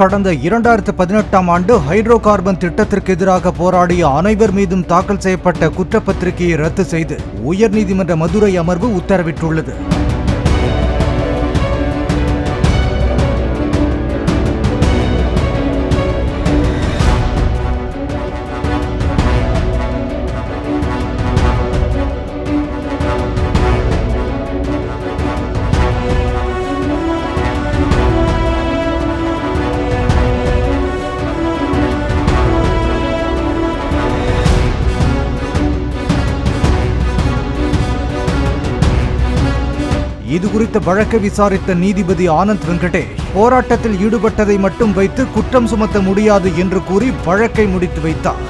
கடந்த 2018ஆம் ஆண்டு ஹைட்ரோ கார்பன் திட்டத்திற்கு எதிராக போராடிய அனைவர் மீதும் தாக்கல் செய்யப்பட்ட குற்றப்பத்திரிகையை ரத்து செய்து உயர்நீதிமன்ற மதுரை அமர்வு உத்தரவிட்டுள்ளது. இதுகுறித்த வழக்கை விசாரித்த நீதிபதி ஆனந்த் வெங்கடேஷ் போராட்டத்தில் ஈடுபட்டதை மட்டும் வைத்து குற்றம் சுமத்த முடியாது என்று கூறி வழக்கை முடித்து வைத்தார்.